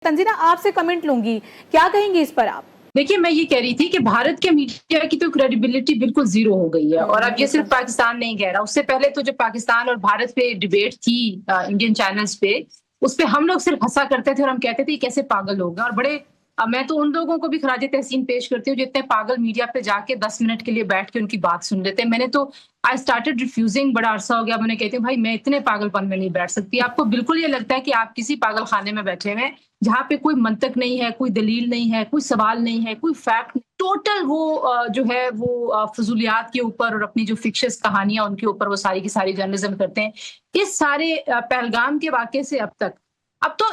तंजीना आपसे कमेंट लूंगी, क्या कहेंगी इस पर आप? देखिए, मैं ये कह रही थी कि भारत के मीडिया की तो क्रेडिबिलिटी बिल्कुल जीरो हो गई है, और अब ये सिर्फ पाकिस्तान नहीं कह रहा। उससे पहले तो जब पाकिस्तान और भारत पे डिबेट थी इंडियन चैनल्स पे, उस पे हम लोग सिर्फ हंसा करते थे और हम कहते थे कैसे पागल लोग हैं। और बड़े मैं तो उन लोगों को भी खराज तहसीन पेश करती हूँ जो इतने पागल मीडिया पे जाके 10 मिनट के लिए बैठ के उनकी बात सुन लेते हैं। मैंने तो आई स्टार्टेड रिफ्यूजिंग, बड़ा अरसा हो गया। मैंने कहती हूँ भाई मैं इतने पागलपन में नहीं बैठ सकती। आपको बिल्कुल ये लगता है कि आप किसी पागल खाने में बैठे हुए हैं जहाँ पे कोई मंतक नहीं है, कोई दलील नहीं है, कोई सवाल नहीं है, कोई फैक्ट नहीं। टोटल वो जो है वो फजूलियात के ऊपर और अपनी जो फिक्शस कहानियां उनके ऊपर वो सारी की सारी जर्नलिज्म करते हैं। इस सारे पहलगाम के वाक़े से अब तो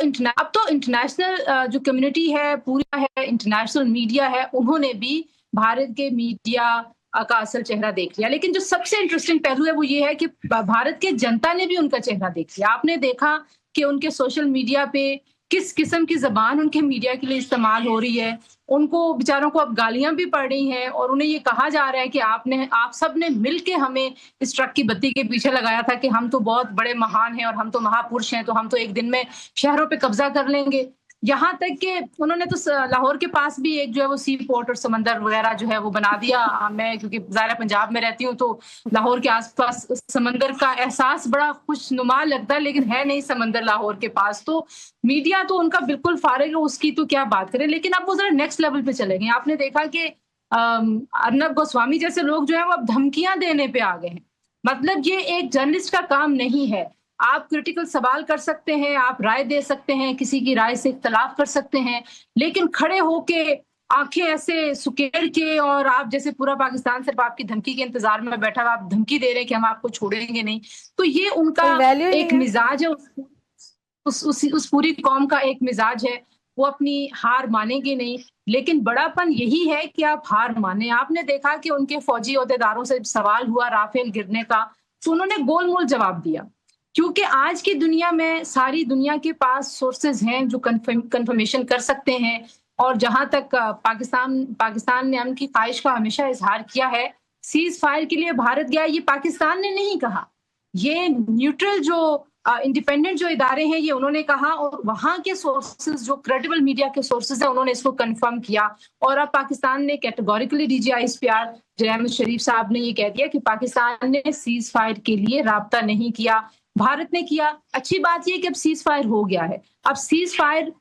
इंटरनेशनल जो कम्युनिटी है पूरा है, इंटरनेशनल मीडिया है, उन्होंने भी भारत के मीडिया का असल चेहरा देख लिया। लेकिन जो सबसे इंटरेस्टिंग पहलू है वो ये है कि भारत के जनता ने भी उनका चेहरा देख लिया। आपने देखा कि उनके सोशल मीडिया पे किस किस्म की जबान उनके मीडिया के लिए इस्तेमाल हो रही है। उनको बेचारों को अब गालियां भी पड़ रही हैं और उन्हें ये कहा जा रहा है कि आप सब ने मिलके हमें इस ट्रक की बत्ती के पीछे लगाया था कि हम तो बहुत बड़े महान हैं और हम तो महापुरुष हैं, तो हम तो एक दिन में शहरों पे कब्जा कर लेंगे। यहाँ तक कि उन्होंने तो लाहौर के पास भी एक जो है वो सी पोर्ट और समंदर वगैरह जो है वो बना दिया। मैं क्योंकि ज़ाहिर पंजाब में रहती हूँ तो लाहौर के आसपास समंदर का एहसास बड़ा खुशनुमा लगता है, लेकिन है नहीं समंदर लाहौर के पास। तो मीडिया तो उनका बिल्कुल फारिग है, उसकी तो क्या बात करें। लेकिन अब वो जरा नेक्स्ट लेवल पे चले गए। आपने देखा कि अर्नब गोस्वामी जैसे लोग जो है वो अब धमकियां देने पे आ गए हैं। मतलब ये एक जर्नलिस्ट का काम नहीं है। आप क्रिटिकल सवाल कर सकते हैं, आप राय दे सकते हैं, किसी की राय से इख्तलाफ कर सकते हैं, लेकिन खड़े होके आंखें ऐसे सुकेड़ के और आप जैसे पूरा पाकिस्तान सिर्फ आपकी धमकी के इंतजार में बैठा हुआ, आप धमकी दे रहे हैं कि हम आपको छोड़ेंगे नहीं। तो ये उनका एक मिजाज है, उस पूरी कौम का एक मिजाज है। वो अपनी हार मानेंगे नहीं, लेकिन बड़ापन यही है कि आप हार माने। आपने देखा कि उनके फौजी ओहदेदारों से सवाल हुआ राफेल गिरने का, तो उन्होंने गोलमोल जवाब दिया। क्योंकि आज की दुनिया में सारी दुनिया के पास सोर्सेज हैं जो कंफर्मेशन कर सकते हैं। और जहां तक पाकिस्तान ने उनकी ख्वाहिश का हमेशा इजहार किया है, सीज फायर के लिए भारत गया, ये पाकिस्तान ने नहीं कहा, ये न्यूट्रल जो इंडिपेंडेंट जो इदारे हैं ये उन्होंने कहा। और वहां के सोर्सेज जो क्रेडिबल मीडिया के सोर्सेज हैं उन्होंने इसको कंफर्म किया। और अब पाकिस्तान ने कैटेगोरिकली DGISPR जय शरीफ साहब ने ये कह दिया कि पाकिस्तान ने सीज फायर के लिए राब्ता नहीं किया, भारत ने किया। अच्छी बात यह कि अब सीज फायर हो गया है। अब सीज फायर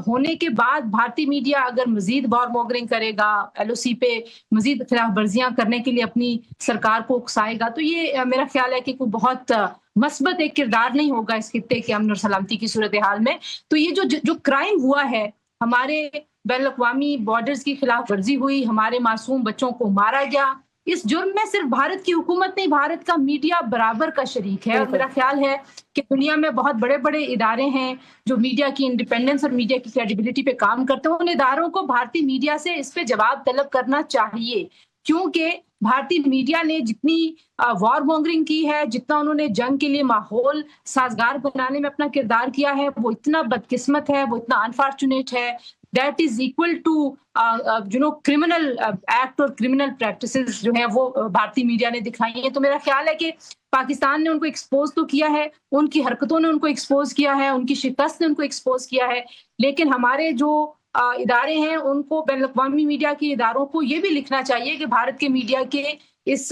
होने के बाद भारतीय मीडिया अगर मजीद वॉर मॉन्गरिंग करेगा, LOC पे मजीद खिलाफ वर्जियां करने के लिए अपनी सरकार को उकसाएगा, तो ये मेरा ख्याल है कि कोई बहुत मस्बत एक किरदार नहीं होगा इस खित्ते के अमन और सलामती की सूरत हाल में। तो ये जो क्राइम हुआ है, हमारे बैनुल-अक़वामी बॉर्डर्स की खिलाफ वर्जी हुई, हमारे मासूम बच्चों को मारा गया, इस जुर्म में सिर्फ भारत की हुकूमत नहीं, भारत का मीडिया बराबर का शरीक है। और मेरा ख्याल है कि दुनिया में बहुत बड़े बड़े इदारे हैं जो मीडिया की इंडिपेंडेंस और मीडिया की क्रेडिबिलिटी पे काम करते हैं। उन इदारों को भारतीय मीडिया से इस पे जवाब तलब करना चाहिए, क्योंकि भारतीय मीडिया ने जितनी वॉर मॉन्गरिंग की है, जितना उन्होंने जंग के लिए माहौल साजगार बनाने में अपना किरदार किया है, वो इतना बदकिस्मत है, वो इतना अनफॉर्चुनेट है, that is equal to criminal act और क्रिमिनल प्रैक्टिसेस जो है वो भारतीय मीडिया ने दिखाई है। तो मेरा ख्याल है कि पाकिस्तान ने उनको एक्सपोज तो किया है, उनकी हरकतों ने उनको एक्सपोज किया है, उनकी शिकस्त ने उनको एक्सपोज किया है, लेकिन हमारे जो इदारे हैं उनको, बैनुल-अक़वामी मीडिया के इदारों को ये भी लिखना चाहिए कि भारत के मीडिया के इस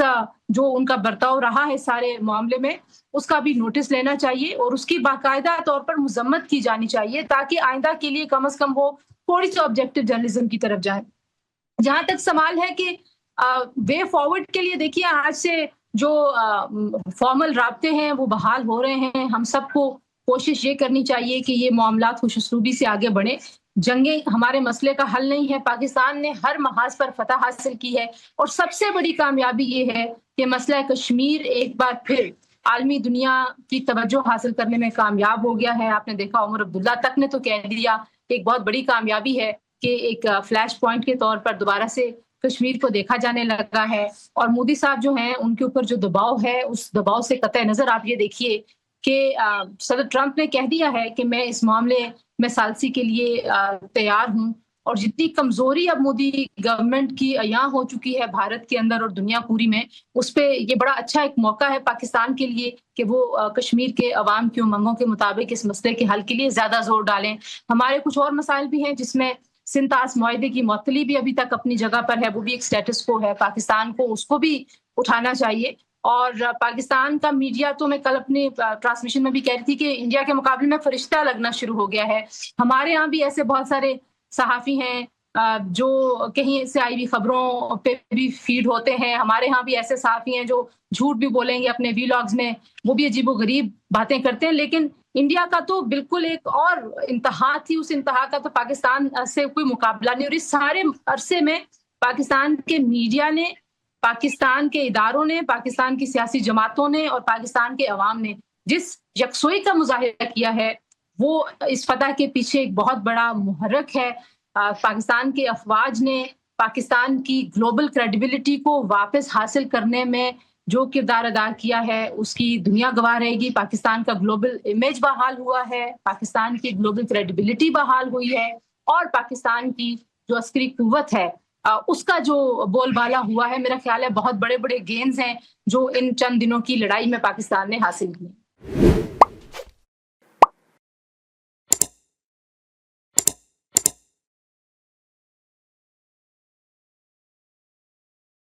जो उनका बर्ताव रहा है सारे मामले में, उसका भी नोटिस लेना चाहिए और उसकी बाकायदा तौर पर मजम्मत की जानी चाहिए, ताकि आइंदा के लिए कम से कम वो थोड़ी सी ऑब्जेक्टिव जर्नलिज्म की तरफ जाए। जहां तक सवाल है कि वे फॉरवर्ड के लिए, देखिए आज से जो फॉर्मल राब्ते हैं वो बहाल हो रहे हैं। हम सबको कोशिश ये करनी चाहिए कि ये मामलात खुशउस्लूबी से आगे बढ़े। जंगें हमारे मसले का हल नहीं है। पाकिस्तान ने हर महाज पर फतह हासिल की है और सबसे बड़ी कामयाबी ये है कि मसला कश्मीर एक बार फिर आलमी दुनिया की तवज्जो हासिल करने में कामयाब हो गया है। आपने देखा उमर अब्दुल्ला तक ने तो कह दिया कि एक बहुत बड़ी कामयाबी है कि एक फ्लैश पॉइंट के तौर पर दोबारा से कश्मीर को देखा जाने लगा है। और मोदी साहब जो हैं उनके ऊपर जो दबाव है, उस दबाव से कतई नजर आप ये देखिए कि सदर ट्रंप ने कह दिया है कि मैं इस मामले में सालसी के लिए तैयार हूं। اور جتنی کمزوری اب مودی گورنمنٹ کی یہاں ہو چکی ہے بھارت کے اندر اور دنیا پوری میں، اس پہ یہ بڑا اچھا ایک موقع ہے پاکستان کے لیے کہ وہ کشمیر کے عوام کی امنگوں کے مطابق اس مسئلے کے حل کے لیے زیادہ زور ڈالیں۔ ہمارے کچھ اور مسائل بھی ہیں جس میں سندھ طاس معاہدے کی معطلی بھی ابھی تک اپنی جگہ پر ہے، وہ بھی ایک سٹیٹس کو ہے، پاکستان کو اس کو بھی اٹھانا چاہیے۔ اور پاکستان کا میڈیا تو میں کل اپنی ٹرانسمیشن میں بھی کہہ رہی تھی کہ انڈیا کے مقابلے میں فرشتہ لگنا شروع ہو گیا ہے۔ ہمارے ہاں بھی ایسے بہت سارے صحافی ہیں جو کہیں سے آئی ہوئی خبروں پہ بھی فیڈ ہوتے ہیں، ہمارے ہاں بھی ایسے صحافی ہیں جو جھوٹ بھی بولیں گے اپنے ویلاگز میں، وہ بھی عجیب و غریب باتیں کرتے ہیں۔ لیکن انڈیا کا تو بالکل ایک اور انتہا تھی، اس انتہا کا تو پاکستان سے کوئی مقابلہ نہیں، اور اس سارے عرصے میں پاکستان کے میڈیا نے، پاکستان کے اداروں نے، پاکستان کی سیاسی جماعتوں نے اور پاکستان کے عوام نے جس یکسوئی کا مظاہرہ کیا ہے وہ اس فتح کے پیچھے ایک بہت بڑا محرک ہے۔ پاکستان کے افواج نے پاکستان کی گلوبل کریڈیبلٹی کو واپس حاصل کرنے میں جو کردار ادا کیا ہے اس کی دنیا گواہ رہے گی۔ پاکستان کا گلوبل امیج بحال ہوا ہے، پاکستان کی گلوبل کریڈیبلٹی بحال ہوئی ہے، اور پاکستان کی جو عسکری قوت ہے اس کا جو بول بالا ہوا ہے، میرا خیال ہے بہت بڑے بڑے گینز ہیں جو ان چند دنوں کی لڑائی میں پاکستان نے حاصل کی۔